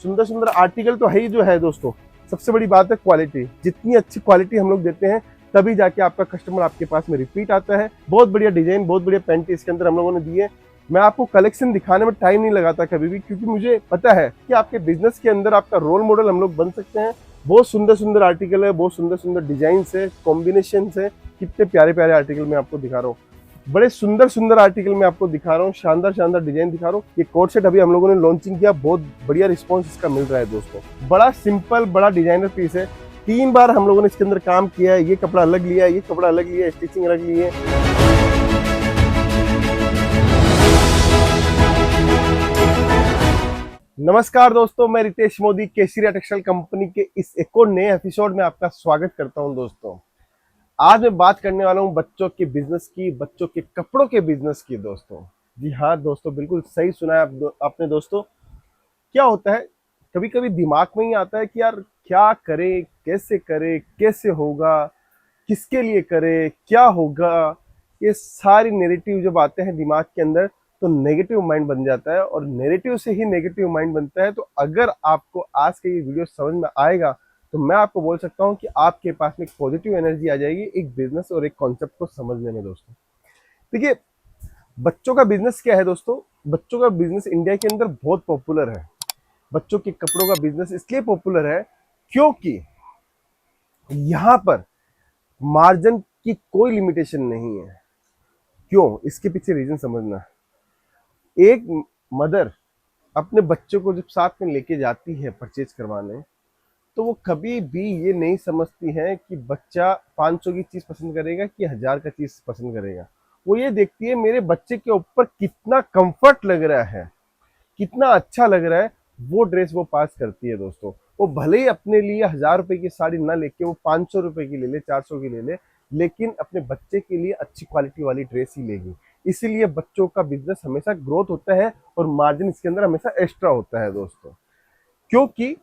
सुंदर सुंदर आर्टिकल तो है ही जो है दोस्तों, सबसे बड़ी बात है क्वालिटी। जितनी अच्छी क्वालिटी हम लोग देते हैं तभी जाके आपका कस्टमर आपके पास में रिपीट आता है। बहुत बढ़िया डिजाइन, बहुत बढ़िया पैंट इसके अंदर हम लोगों ने दी है। मैं आपको कलेक्शन दिखाने में टाइम नहीं लगाता कभी भी, क्योंकि मुझे पता है कि आपके बिजनेस के अंदर आपका रोल मॉडल हम लोग बन सकते हैं। बहुत सुंदर सुंदर आर्टिकल है, बहुत सुंदर सुंदर डिजाइन है, कॉम्बिनेशन है। कितने प्यारे प्यारे आर्टिकल मैं आपको दिखा रहा हूँ, बड़े सुंदर सुंदर आर्टिकल मैं आपको दिखा रहा हूँ, शानदार शानदार डिजाइन दिखा रहा हूँ। ये कोट सेट अभी हम लोगों ने लॉन्चिंग किया, बहुत बढ़िया रिस्पांस इसका मिल रहा है दोस्तों। बड़ा सिंपल, बड़ा डिजाइनर पीस है। 3 बार हम लोगों ने इसके अंदर काम किया है। ये कपड़ा अलग लिया है, ये कपड़ा अलग लिया है, स्टिचिंग अलग ली है। नमस्कार दोस्तों, मैं रितेश मोदी केसरिया टेक्सटाइल कंपनी के इस एक और नए एपिसोड में आपका स्वागत करता हूं दोस्तों। आज मैं बात करने वाला हूं बच्चों के बिजनेस की, बच्चों के कपड़ों के बिजनेस की दोस्तों। जी हाँ दोस्तों, बिल्कुल सही सुना है आपने दोस्तों। क्या होता है, कभी कभी दिमाग में ही आता है कि यार क्या करें, कैसे होगा, किसके लिए करें, क्या होगा। ये सारी नेगेटिव जब आते हैं दिमाग के अंदर तो नेगेटिव माइंड बन जाता है, और नेगेटिव से ही नेगेटिव माइंड बनता है। तो अगर आपको आज के ये वीडियो समझ में आएगा तो मैं आपको बोल सकता हूँ कि आपके पास में एक पॉजिटिव एनर्जी आ जाएगी एक बिजनेस और एक कॉन्सेप्ट को समझने में दोस्तों। देखिए, बच्चों का बिजनेस क्या है दोस्तों। बच्चों का बिजनेस इंडिया के अंदर बहुत पॉपुलर है। बच्चों के कपड़ों का बिजनेस इसलिए पॉपुलर है क्योंकि यहाँ पर मार्जिन की कोई लिमिटेशन नहीं है। क्यों, इसके पीछे रीजन समझना। एक मदर अपने बच्चों को जब साथ में लेके जाती है परचेज करवाने, तो वो कभी भी ये नहीं समझती है कि बच्चा 500 की चीज पसंद करेगा कि 1000 का चीज पसंद करेगा। वो ये देखती है मेरे बच्चे के ऊपर कितना कंफर्ट लग रहा है, कितना अच्छा लग रहा है, वो ड्रेस वो पास करती है दोस्तों। वो भले ही अपने लिए 1000 रुपए की साड़ी ना लेके वो 500 रुपए की ले ले, 400 की ले ले, लेकिन अपने बच्चे के लिए अच्छी क्वालिटी वाली ड्रेस ही लेगी। इसीलिए बच्चों का बिजनेस हमेशा ग्रोथ होता है और मार्जिन इसके अंदर हमेशा एक्स्ट्रा होता है दोस्तों, क्योंकि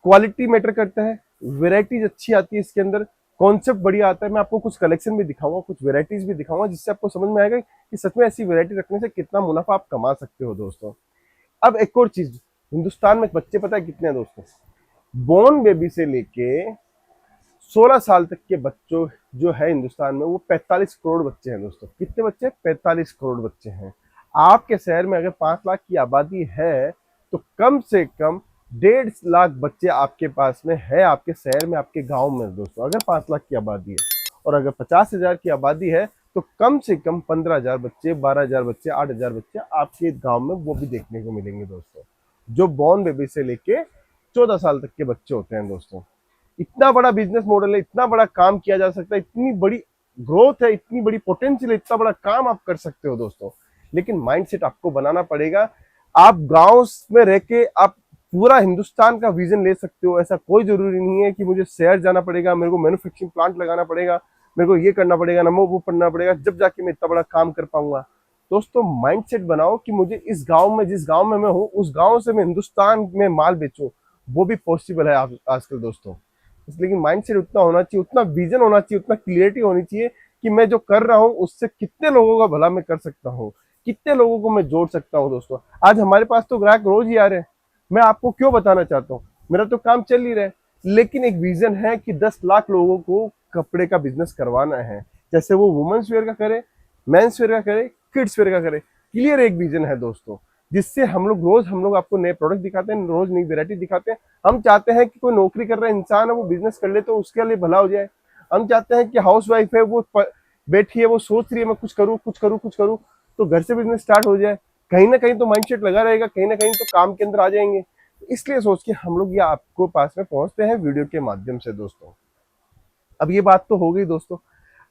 क्वालिटी मैटर करता है, वेराइटीज अच्छी आती है इसके अंदर, कॉन्सेप्ट बढ़िया आता है। मैं आपको कुछ कलेक्शन भी दिखाऊंगा, कुछ वेराइटीज भी दिखाऊंगा, जिससे आपको समझ में आएगा कि सच में ऐसी वेराइटी रखने से कितना मुनाफा आप कमा सकते हो दोस्तों। अब एक और चीज, हिंदुस्तान में बच्चे पता है कितने हैं दोस्तों। बोर्न बेबी से लेके 16 साल तक के बच्चों जो है हिंदुस्तान में, वो 45 करोड़ बच्चे हैं दोस्तों। कितने बच्चे? 45 करोड़ बच्चे हैं। आपके शहर में अगर 5 लाख की आबादी है तो कम से कम 1.5 लाख बच्चे आपके पास में है, आपके शहर में, आपके गांव में दोस्तों। अगर 5 लाख की आबादी है और अगर 50,000 की आबादी है तो कम से कम 15,000 बच्चे, 12,000 बच्चे, 8,000 बच्चे आपके गांव में वो भी देखने को मिलेंगे दोस्तों, जो बॉर्न बेबी से लेके 14 साल तक के बच्चे होते हैं दोस्तों। इतना बड़ा बिजनेस मॉडल है, इतना बड़ा काम किया जा सकता है, इतनी बड़ी ग्रोथ है, इतनी बड़ी पोटेंशियल है, इतना बड़ा काम आप कर सकते हो दोस्तों। लेकिन माइंडसेट आपको बनाना पड़ेगा। आप गांव में रह के आप पूरा हिंदुस्तान का विजन ले सकते हो। ऐसा कोई जरूरी नहीं है कि मुझे शहर जाना पड़ेगा, मेरे को मैन्युफैक्चरिंग प्लांट लगाना पड़ेगा, मेरे को ये करना पड़ेगा, नमो वो पढ़ना पड़ेगा, जब जाके मैं इतना बड़ा काम कर पाऊंगा। दोस्तों, माइंडसेट बनाओ कि मुझे इस गांव में, जिस गांव में मैं हूँ, उस गांव से मैं हिंदुस्तान में माल बेचूं। वो भी पॉसिबल है आजकल दोस्तों। लेकिन माइंडसेट उतना होना चाहिए, उतना विजन होना चाहिए, उतना क्लियरिटी होनी चाहिए कि मैं जो कर रहा हूँ उससे कितने लोगों का भला मैं कर सकता हूँ, कितने लोगों को मैं जोड़ सकता हूँ दोस्तों। आज हमारे पास तो ग्राहक रोज ही आ रहे हैं। मैं आपको क्यों बताना चाहता हूँ, मेरा तो काम चल ही रहा है, लेकिन एक विजन है कि 10 लाख लोगों को कपड़े का बिजनेस करवाना है। जैसे वो वुमेन्स वेयर का करे, मेंस वेयर का करे, किड्स वेयर का करे। क्लियर एक विजन है दोस्तों, जिससे हम लोग आपको नए प्रोडक्ट दिखाते हैं, रोज नई वेरायटी दिखाते हैं। हम चाहते हैं कि कोई नौकरी कर रहा इंसान है वो बिजनेस कर ले तो उसके लिए भला हो जाए। हम चाहते हैं कि हाउस वाइफ है वो बैठी है, वो सोच रही है मैं कुछ करूँ, तो घर से बिजनेस स्टार्ट हो जाए। कहीं ना कहीं तो माइंडसेट लगा रहेगा, कहीं ना कहीं तो काम के अंदर आ जाएंगे। तो इसलिए सोच के हम लोग ये आपको पास में पहुंचते हैं वीडियो के माध्यम से दोस्तों। अब ये बात तो हो गई दोस्तों।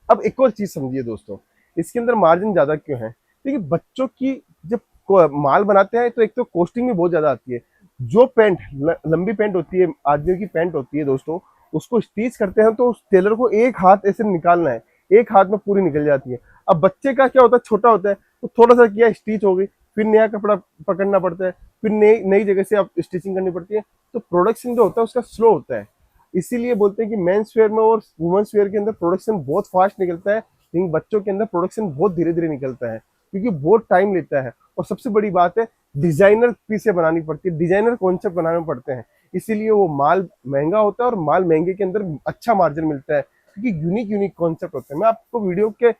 अब एक और चीज समझिए दोस्तों, इसके अंदर मार्जिन ज्यादा क्यों है। देखिए, बच्चों की जब माल बनाते हैं तो एक तो कॉस्टिंग भी बहुत ज्यादा आती है। जो पैंट लंबी पैंट होती है, आदमियों की पैंट होती है दोस्तों, उसको स्टिच करते हैं तो उस टेलर को एक हाथ ऐसे निकालना है, एक हाथ में पूरी निकल जाती है। अब बच्चे का क्या होता है, छोटा होता है तो थोड़ा सा किया, स्टिच हो गई, फिर नया कपड़ा पकड़ना पड़ता है, फिर नई नई जगह से आप स्टिचिंग करनी पड़ती है। तो प्रोडक्शन जो होता है उसका स्लो होता है। इसीलिए बोलते हैं कि मेंस वेयर में और वुमेन्स वेयर के अंदर प्रोडक्शन बहुत फास्ट निकलता है, लेकिन बच्चों के अंदर प्रोडक्शन बहुत धीरे धीरे निकलता है। क्योंकि बहुत टाइम लेता है और सबसे बड़ी बात है डिजाइनर पीसें बनानी पड़ती है, डिजाइनर कॉन्सेप्ट बनाने पड़ते हैं, इसीलिए वो माल महंगा होता है और माल महंगे के अंदर अच्छा मार्जिन मिलता है क्योंकि यूनिक यूनिक कॉन्सेप्ट होते हैं। मैं आपको वीडियो के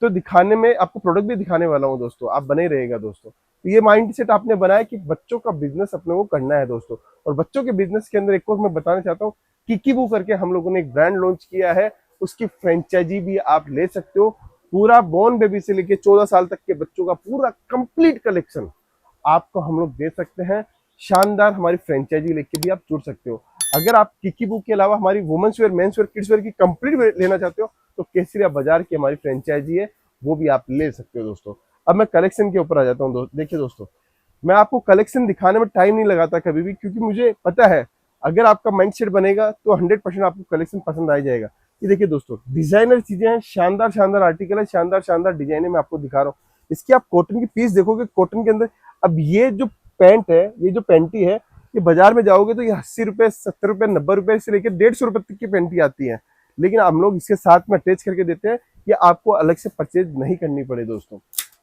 तो दिखाने में आपको प्रोडक्ट भी दिखाने वाला हूँ दोस्तों, आप बने रहेगा दोस्तों। तो ये माइंड सेट आपने बनाया कि बच्चों का बिजनेस अपने को करना है दोस्तों। और बच्चों के बिजनेस के अंदर एक और मैं बताना चाहता हूँ, किकीबू करके हम लोगों ने एक ब्रांड लॉन्च किया है, उसकी फ्रेंचाइजी भी आप ले सकते हो। पूरा बॉर्न बेबी से लेके 14 साल तक के बच्चों का पूरा कंप्लीट कलेक्शन आपको हम लोग दे सकते हैं। शानदार हमारी फ्रेंचाइजी लेके भी आप जुड़ सकते हो। अगर आप किकी बुक के अलावा हमारी women's wear, men's wear, kids wear की कंप्लीट लेना चाहते हो तो केसरिया बाजार की हमारी फ्रेंचाइजी है, वो भी आप ले सकते हो दोस्तों। अब मैं कलेक्शन के ऊपर आ जाता हूँ। देखिए दोस्तों, मैं आपको कलेक्शन दिखाने में टाइम नहीं लगाता कभी भी, क्योंकि मुझे पता है अगर आपका माइंड सेट बनेगा तो 100% आपको कलेक्शन पसंद आ जाएगा। ये देखिए दोस्तों, डिजाइनर चीजें हैं, शानदार शानदार आर्टिकल है, शानदार शानदार डिजाइन है, मैं आपको दिखा रहा हूँ। इसकी आप कॉटन की पीस देखोगे, कॉटन के अंदर अब ये जो पैंट है, ये जो पैंटी है, ये बाजार में जाओगे तो ये 80 रुपए, 70 रुपए, 90 रुपए से लेकर 150 रुपए तक की पैंटी आती है, लेकिन हम लोग इसके साथ में अटैच करके देते हैं, ये आपको अलग से परचेज नहीं करनी पड़े दोस्तों।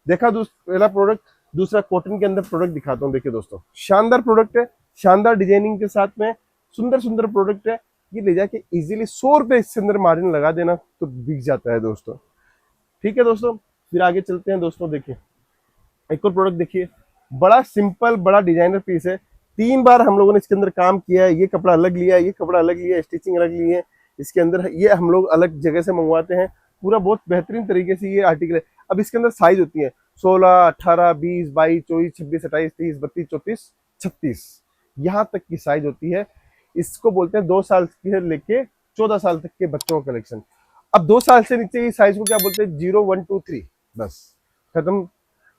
देखा पहला प्रोडक्ट। दूसरा कॉटन के अंदर प्रोडक्ट दिखाता हूँ। देखिए दोस्तों, शानदार प्रोडक्ट है, शानदार डिजाइनिंग के साथ में सुंदर सुंदर प्रोडक्ट है। ये ले जाके इजीली 100 रुपए इसके अंदर मार्जिन लगा देना तो बिक जाता है दोस्तों। ठीक है दोस्तों, फिर आगे चलते हैं दोस्तों। देखिए एक और प्रोडक्ट देखिए, बड़ा सिंपल बड़ा डिजाइनर पीस है। 3 बार हम लोगों ने इसके अंदर काम किया है, ये कपड़ा अलग लिया है, ये कपड़ा अलग लिया है, स्टिचिंग अलग ली है इसके अंदर, ये हम लोग अलग जगह से मंगवाते हैं। पूरा बहुत बेहतरीन तरीके से ये आर्टिकल है। अब इसके अंदर साइज होती है 16, 18, 20, 22, 24, 26, 28, 30, 32, 34, 36, यहाँ तक की साइज होती है। इसको बोलते हैं 2 साल से लेके 14 साल तक के बच्चों का कलेक्शन। अब 2 साल से नीचे की साइज को क्या बोलते हैं? 0, 1, 2, 3, बस खत्म।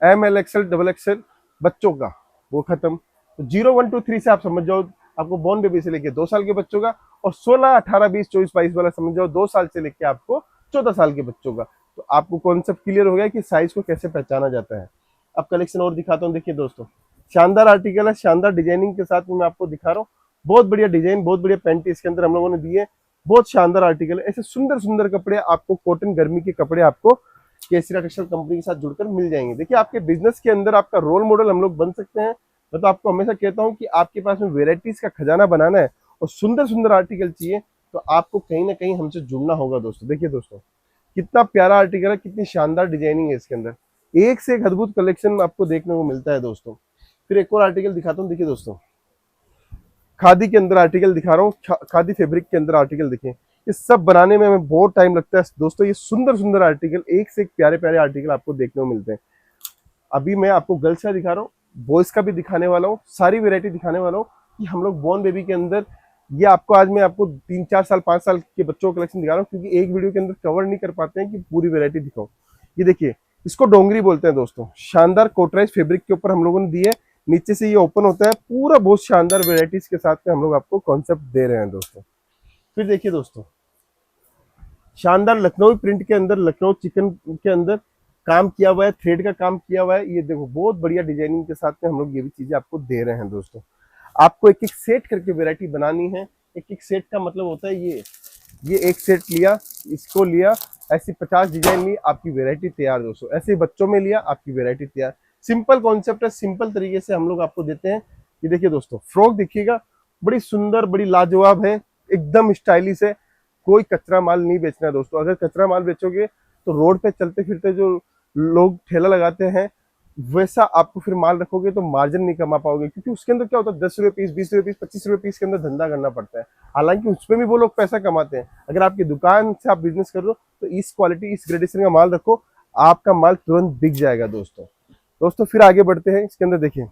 ML, XL, XXL बच्चों का वो खत्म। तो 0, 1, 2, 3 से आप समझ जाओ आपको बॉर्न बेबी से लेके 2 साल के बच्चों का, और 16, 18, 20, 24, 22 वाला समझ जाओ 2 साल से लेके आपको 14 साल के बच्चों का। तो आपको कॉन्सेप्ट क्लियर हो गया कि साइज को कैसे पहचाना जाता है। अब कलेक्शन और दिखाता हूँ। देखिए दोस्तों, शानदार आर्टिकल है, शानदार डिजाइनिंग के साथ में मैं आपको दिखा रहा हूँ। बहुत बढ़िया डिजाइन, बहुत बढ़िया पैंटी इसके अंदर हम लोगों ने दी है। बहुत शानदार आर्टिकल है। ऐसे सुंदर सुंदर कपड़े आपको, कॉटन गर्मी के कपड़े आपको केसरिया टेक्सटाइल कंपनी के साथ जुड़कर मिल जाएंगे। देखिए आपके बिजनेस के अंदर आपका रोल मॉडल हम लोग बन सकते हैं। मैं तो आपको हमेशा कहता हूँ कि आपके पास में वेराइटीज का खजाना बनाना है और सुंदर सुंदर आर्टिकल चाहिए तो आपको कहीं ना कहीं हमसे जुड़ना होगा दोस्तों। देखिए दोस्तों, कितना प्यारा आर्टिकल है, कितनी शानदार डिजाइनिंग है इसके अंदर, एक से एक अद्भुत कलेक्शन आपको देखने को मिलता है दोस्तों। फिर एक और आर्टिकल दिखाता हूँ। देखिए दोस्तों, खादी के अंदर आर्टिकल दिखा रहा हूँ। खादी फैब्रिक के अंदर आर्टिकल देखिए, ये सब बनाने में हमें बहुत टाइम लगता है दोस्तों। ये सुंदर सुंदर आर्टिकल, एक से एक प्यारे प्यारे आर्टिकल आपको देखने को मिलते हैं। अभी मैं आपको गर्ल्स का दिखा रहा हूँ, बॉयज का भी दिखाने वाला हूँ, सारी वेरायटी दिखाने वाला हूँ कि हम लोग बॉर्न बेबी के अंदर ये आपको आज मैं आपको 3, 4 साल, 5 साल के बच्चों का कलेक्शन दिखा रहा हूँ, क्योंकि एक वीडियो के अंदर कवर नहीं कर पाते हैं कि पूरी वेरायटी दिखाऊं। ये देखिए, इसको डोंगरी बोलते हैं दोस्तों। शानदार कोटराइज फैब्रिक के ऊपर हम लोगों ने दी है, नीचे से ये ओपन होता है पूरा, बहुत शानदार वेराइटीज के साथ में हम लोग आपको कॉन्सेप्ट दे रहे हैं दोस्तों। फिर देखिए दोस्तों, शानदार लखनऊ प्रिंट के अंदर, लखनऊ चिकन के अंदर काम किया हुआ है, थ्रेड का काम किया हुआ है। ये देखो बहुत बढ़िया डिजाइनिंग के साथ में हम लोग ये भी चीजें आपको दे रहे हैं दोस्तों। आपको एक एक सेट करके वैरायटी बनानी है। एक एक सेट का मतलब होता है ये एक सेट लिया, इसको लिया, ऐसी 50 डिजाइन ली, आपकी वैरायटी तैयार दोस्तों। ऐसे बच्चों में लिया, आपकी वैरायटी तैयार। सिंपल कॉन्सेप्ट है, सिंपल तरीके से हम लोग आपको देते हैं। ये देखिए दोस्तों, फ्रॉक देखिएगा, बड़ी सुंदर, बड़ी लाजवाब है, एकदम स्टाइलिश है। कोई कचरा माल नहीं बेचना है दोस्तों। अगर कचरा माल बेचोगे तो रोड पे चलते फिरते जो लोग ठेला लगाते हैं वैसा आपको फिर माल रखोगे तो मार्जिन नहीं कमा पाओगे, क्योंकि उसके अंदर क्या होता है 10 रुपए पीस, 20 रुपए पीस, 25 रुपए पीस के अंदर धंधा करना पड़ता है। हालांकि उसमें भी वो लोग पैसा कमाते हैं। अगर आपकी दुकान से आप बिजनेस कर रहे हो तो इस क्वालिटी, इस ग्रेडेशन का माल रखो, आपका माल तुरंत बिक जाएगा दोस्तों। दोस्तों फिर आगे बढ़ते हैं। इसके अंदर देखिए,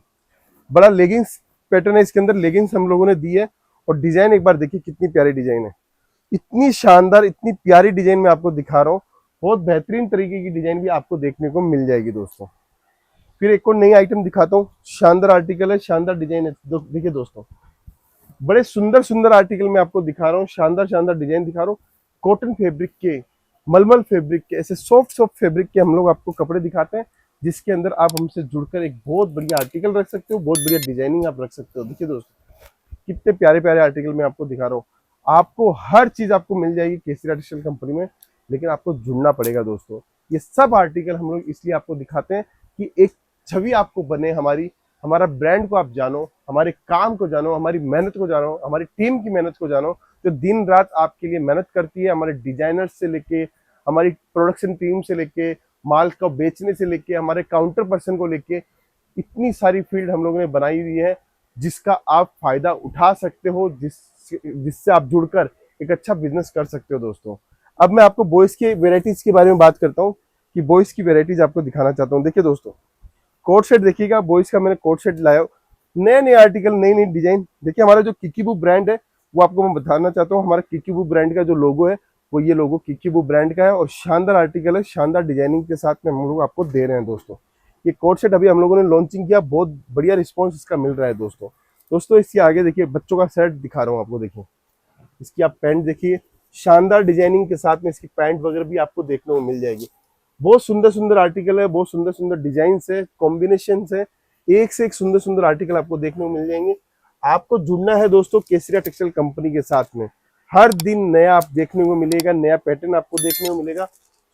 बड़ा लेगिंग्स पैटर्न है इसके अंदर, लेगिंग्स हम लोगों ने दी है। और डिजाइन एक बार देखिए, कितनी प्यारी डिजाइन है, इतनी शानदार, इतनी प्यारी डिजाइन मैं आपको दिखा रहा हूँ। बहुत बेहतरीन तरीके की डिजाइन भी आपको देखने को मिल जाएगी दोस्तों। फिर एक और नई आइटम दिखाता हूँ। शानदार आर्टिकल है, शानदार डिजाइन है। देखिए दोस्तों, बड़े सुंदर सुंदर आर्टिकल मैं आपको दिखा रहा हूँ, शानदार शानदार डिजाइन दिखा रहा हूँ। कॉटन फैब्रिक के, मलमल फैब्रिक के, ऐसे सॉफ्ट सॉफ्ट फैब्रिक के हम लोग आपको कपड़े दिखाते हैं, जिसके अंदर आप हमसे जुड़कर एक बहुत बढ़िया आर्टिकल रख सकते हो, बहुत बढ़िया डिजाइनिंग आप रख सकते हो। देखिए दोस्तों, कितने प्यारे प्यारे आर्टिकल मैं आपको दिखा रहा हूँ। आपको हर चीज आपको मिल जाएगी केसरिया टेक्सटाइल कंपनी में, लेकिन आपको जुड़ना पड़ेगा दोस्तों। ये सब आर्टिकल हम लोग इसलिए आपको दिखाते हैं कि एक छवि आपको बने हमारी, हमारा ब्रांड को आप जानो, हमारे काम को जानो, हमारी मेहनत को जानो, हमारी टीम की मेहनत को जानो, जो दिन रात आपके लिए मेहनत करती है, हमारे डिजाइनर से लेके, हमारी प्रोडक्शन टीम से लेके, माल को बेचने से लेके, हमारे काउंटर पर्सन को लेके, इतनी सारी फील्ड हम लोगों ने बनाई हुई है जिसका आप फायदा उठा सकते हो, जिससे आप जुड़कर एक अच्छा बिजनेस कर सकते हो दोस्तों। अब मैं आपको बॉयज के वेराइटीज के बारे में बात करता हूँ कि बॉयज की वेराइटीज आपको दिखाना चाहता हूँ। देखिए दोस्तों, कोट सेट देखिएगा, बॉयज का मैंने कोट सेट लाया, नए नए आर्टिकल, नई नई डिजाइन। देखिए हमारा जो किकीबू ब्रांड है वो आपको मैं बताना चाहता हूँ। हमारा किकीबू ब्रांड का जो लोगो है वो ये लोगो किकीबू ब्रांड का है और शानदार आर्टिकल है, शानदार डिजाइनिंग के साथ में हम लोग आपको दे रहे हैं दोस्तों। ये कोट सेट अभी हम लोगों ने लॉन्चिंग किया, बहुत बढ़िया रिस्पॉन्स इसका मिल रहा है दोस्तों। इसके आगे देखिए बच्चों का सेट दिखा रहा हूँ आपको। देखिए इसकी आप पैंट देखिए, शानदार डिजाइनिंग के साथ में इसकी पैंट वगैरह भी आपको देखने को मिल जाएगी। बहुत सुंदर सुंदर आर्टिकल है, बहुत सुंदर सुंदर डिजाइन है, कॉम्बिनेशन है, एक से एक सुंदर सुंदर आर्टिकल आपको देखने को मिल जाएंगे। आपको जुड़ना है दोस्तों केसरिया टेक्सटाइल कंपनी के साथ में। हर दिन नया आप देखने को मिलेगा, नया पैटर्न आपको देखने को मिलेगा,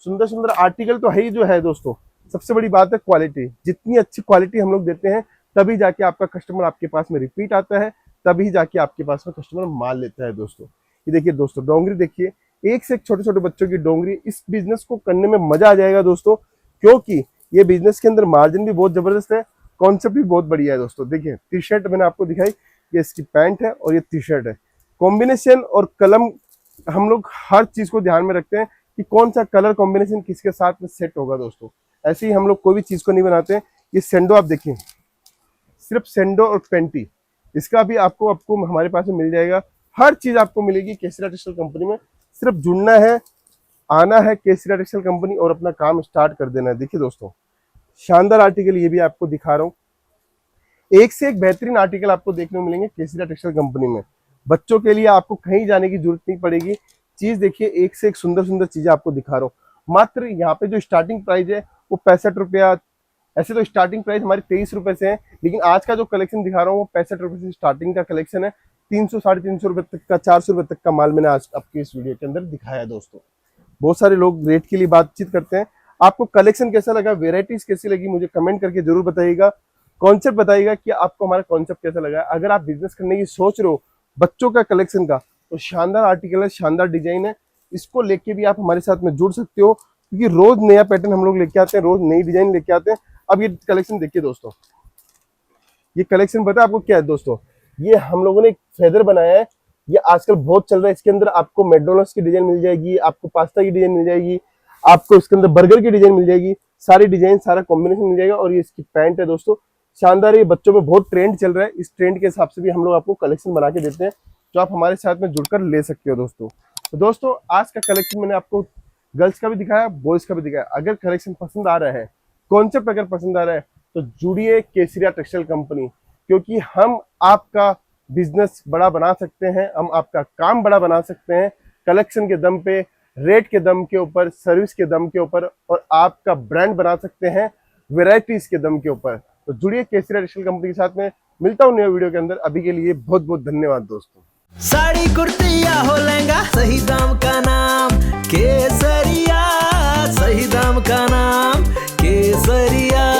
सुंदर सुंदर आर्टिकल तो है ही जो है दोस्तों। सबसे बड़ी बात है क्वालिटी, जितनी अच्छी क्वालिटी हम लोग देते हैं तभी जाके आपका कस्टमर आपके पास में रिपीट आता है, तभी जाके आपके पास में कस्टमर माल लेता है दोस्तों। ये देखिए दोस्तों, डोंगरी देखिए, एक से एक छोटे छोटे बच्चों की डोंगरी। इस बिजनेस को करने में मजा आ जाएगा दोस्तों, क्योंकि ये बिजनेस के अंदर मार्जिन भी बहुत जबरदस्त है, कॉन्सेप्ट भी बहुत बढ़िया है दोस्तों। देखिए टी शर्ट मैंने आपको दिखाई, ये इसकी पैंट है और ये टी शर्ट है। कॉम्बिनेशन और कलम हम लोग हर चीज को ध्यान में रखते हैं कि कौन सा कलर कॉम्बिनेशन किसके साथ में सेट होगा दोस्तों। ऐसे ही हम लोग कोई भी चीज को नहीं बनाते। ये सेंडो आप देखिए, सिर्फ सेंडो और पेंटी, इसका भी आपको हमारे पास में मिल जाएगा। हर चीज आपको मिलेगी केसरिया टेक्सटाइल कंपनी में। सिर्फ जुड़ना है, आना है केसरिया टेक्सटाइल कंपनी और अपना काम स्टार्ट कर देना है। देखिए दोस्तों, शानदार आर्टिकल ये भी आपको दिखा रहा हूँ, एक से एक बेहतरीन आर्टिकल आपको देखने को मिलेंगे केसरिया टेक्सटाइल कंपनी में। बच्चों के लिए आपको कहीं जाने की जरूरत नहीं पड़ेगी। चीज देखिए, एक से एक सुंदर सुंदर चीजें आपको दिखा रहा हूँ। मात्र यहाँ पे जो स्टार्टिंग प्राइस है वो 65 रुपया। ऐसे तो स्टार्टिंग प्राइस हमारी 23 रुपए से है, लेकिन आज का जो कलेक्शन दिखा रहा हूँ वो 65 रुपए से स्टार्टिंग का कलेक्शन है। 300 350 रुपए तक का, 400 रुपए तक का माल मैंने आज आपके इस वीडियो के अंदर दिखाया दोस्तों। बहुत सारे लोग रेट के लिए बातचीत करते हैं। आपको कलेक्शन कैसा लगा, वेराइटीज कैसी लगी, मुझे कमेंट करके जरूर बताइएगा। कॉन्सेप्ट बताइएगा कि आपको हमारा कॉन्सेप्ट कैसा लगा। अगर आप बिजनेस करने की सोच रहे हो बच्चों का कलेक्शन का, तो शानदार आर्टिकल है, शानदार डिजाइन है, इसको लेके भी आप हमारे साथ में जुड़ सकते हो, क्योंकि रोज नया पैटर्न हम लोग लेके आते हैं, रोज नई डिजाइन लेके आते हैं। अब ये कलेक्शन देखिए दोस्तों, ये कलेक्शन पता है आपको क्या है दोस्तों, ये हम लोगों ने एक फेदर बनाया है, ये आजकल बहुत चल रहा है। इसके अंदर आपको मैकडॉनल्ड्स की डिजाइन मिल जाएगी, आपको पास्ता की डिजाइन मिल जाएगी, आपको इसके अंदर बर्गर की डिजाइन मिल जाएगी, सारी डिजाइन सारा कॉम्बिनेशन मिल जाएगा। और ये इसकी पैंट है दोस्तों, शानदार है। ये बच्चों में बहुत ट्रेंड चल रहा है, इस ट्रेंड के हिसाब से भी हम लोग आपको कलेक्शन बना के देते हैं, जो आप हमारे साथ में जुड़कर ले सकते हो दोस्तों। तो दोस्तों आज का कलेक्शन मैंने आपको गर्ल्स का भी दिखाया, बॉयज का भी दिखाया। अगर कलेक्शन पसंद आ रहा है, कॉन्सेप्ट अगर पसंद आ रहा है, तो जुड़िए केसरिया टेक्सटाइल कंपनी, क्योंकि हम आपका बिजनेस बड़ा बना सकते हैं, हम आपका काम बड़ा बना सकते हैं, कलेक्शन के दम पे, रेट के दम के ऊपर, सर्विस के दम के ऊपर, और आपका ब्रांड बना सकते हैं वेराइटीज के दम के ऊपर। तो जुड़िए केसरिया टेक्सटाइल कंपनी के साथ में। मिलता हूं नए वीडियो के अंदर, अभी के लिए बहुत बहुत धन्यवाद दोस्तों। साड़ी कुर्ती या हो लहंगा, सही दाम का नाम केसरिया, सही दाम का नाम केसरिया।